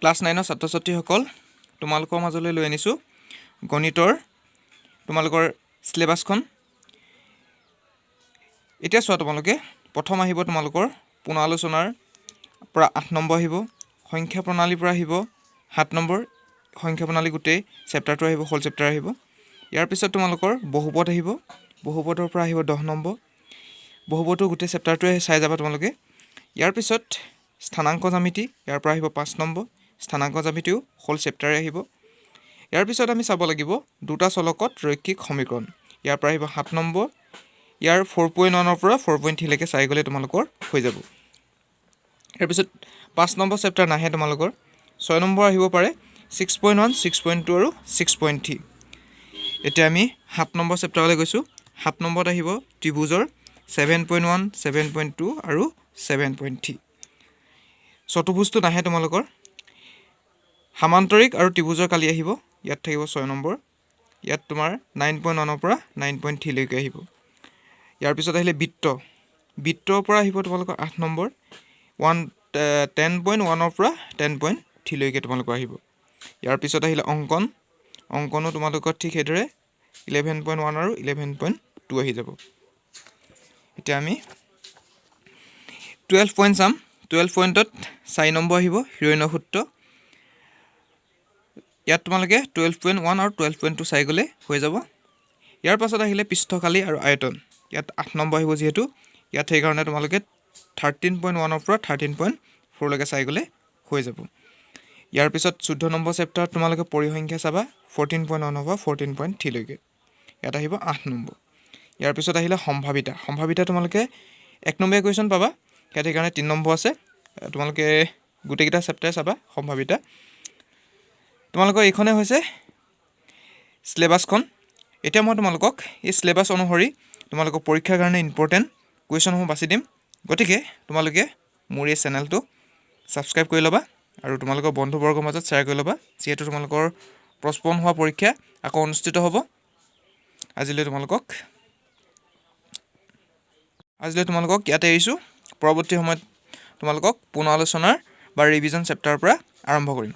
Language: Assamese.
ক্লাছ 9 ছাত্ৰ ছাত্ৰীসকল তোমালোকৰ মাজলৈ লৈ আনিছোঁ গণিতৰ তোমালোকৰ সিলেবাসখন। এতিয়া চোৱা, তোমালোকে প্ৰথম আহিব তোমালোকৰ পুনৰালোচনাৰ পৰা 8 নম্বৰ আহিব, সংখ্যা প্ৰণালীৰ পৰা আহিব 7 নম্বৰ, সংখ্যা প্ৰণালী গোটেই চেপ্টাৰটো আহিব, হোল চেপ্টাৰ আহিব। ইয়াৰ পিছত তোমালোকৰ বহুপদ আহিব, বহুপদৰ পৰা আহিব 10 নম্বৰ, বহুপদৰ গোটেই চেপ্টাৰটোৱে চাই যাবা তোমালোকে। ইয়াৰ পিছত স্থানাংক জ্যামিতি, ইয়াৰ পৰা আহিব 5 নম্বৰ, স্থানাংক জ্যামিতিও হোল চেপ্টাৰে আহিব। ইয়াৰ পিছত আমি চাব লাগিব দুটা চলকত ৰৈখিক সমীকৰণ, ইয়াৰ পৰা আহিব 7 নম্বৰ, ইয়াৰ 4.1 পৰা 4.3 লৈকে চাই গ'লে তোমালোকৰ হৈ যাব। ইয়াৰ পিছত 5 নম্বৰ চেপ্টাৰ নাহে তোমালোকৰ, 6 নম্বৰ আহিব পাৰে 6.1, 6.2 আৰু 6.3। এতিয়া আমি 7 নম্বৰ চেপ্টাৰলৈ গৈছোঁ। 7 নম্বৰত আহিব ত্ৰিভুজৰ 7.1, 7.2 আৰু 7.3। চতুৰ্ভুজটো নাহে তোমালোকৰ। সামান্তৰিক আৰু ত্ৰিভুজৰ কালি আহিব, ইয়াত থাকিব 6 নম্বৰ, ইয়াত তোমাৰ 9.1 পৰা 9.3 লৈকে আহিব। ইয়াৰ পিছত আহিলে বৃত্ত, বৃত্তৰ পৰা আহিব তোমালোকৰ 8 নম্বৰ, 10.1 পৰা 10.3 লৈকে তোমালোকৰ আহিব। ইয়াৰ পিছত আহিলে অংকন, অংকনো তোমালোকৰ ঠিক সেইদৰে 11.1 আৰু 11.2 আহি যাব। এতিয়া আমি 12 পইণ্ট চাম। 12 পইণ্টত 4 নম্বৰ আহিব হিৰণ্য সূত্ৰ। ইয়াত তোমালোকে 12.1 আৰু 12.2 চাই গ'লে হৈ যাব। ইয়াৰ পাছত আহিলে পৃষ্ঠকালি আৰু আয়তন, ইয়াত 8 নম্বৰ আহিব যিহেতু, ইয়াত সেইকাৰণে তোমালোকে 13.1 পৰা 13.4 লৈকে চাই গ'লে হৈ যাব। ইয়াৰ পিছত 14 নম্বৰ চেপ্টাৰত তোমালোকে পৰিসংখ্যা চাবা 14.1 পৰা 14.3 লৈকে, ইয়াত আহিব 8 নম্বৰ। ইয়াৰ পিছত আহিলে সম্ভাৱিতা, সম্ভাৱিতা তোমালোকে 1 নম্বৰ কুৱেশ্যন পাবা, ইয়াত সেইকাৰণে 3 নম্বৰ আছে। তোমালোকে গোটেইকেইটা চেপ্টাৰ চাবা সম্ভাৱিতা। তোমালোকৰ এইখনে হৈছে সিলেবাসখন। এতিয়া মই তোমালোকক এই সিলেবাস অনুসৰি তোমালোকৰ পৰীক্ষাৰ কাৰণে ইম্পৰ্টেণ্ট কুৱেশ্যনসমূহ বাছি দিম। গতিকে তোমালোকে মোৰ এই চেনেলটো ছাবস্ক্ৰাইব কৰি ল'বা আৰু তোমালোকৰ বন্ধুবৰ্গৰ মাজত শ্বেয়াৰ কৰি ল'বা, যিহেতু তোমালোকৰ পষ্টপন হোৱা পৰীক্ষা আকৌ অনুষ্ঠিত হ'ব। আজিলৈ তোমালোকক ইয়াতে এৰিছোঁ। পৰৱৰ্তী সময়ত তোমালোকক পুনৰ আলোচনাৰ বা ৰিভিজন চেপ্টাৰৰ পৰা আৰম্ভ কৰিম।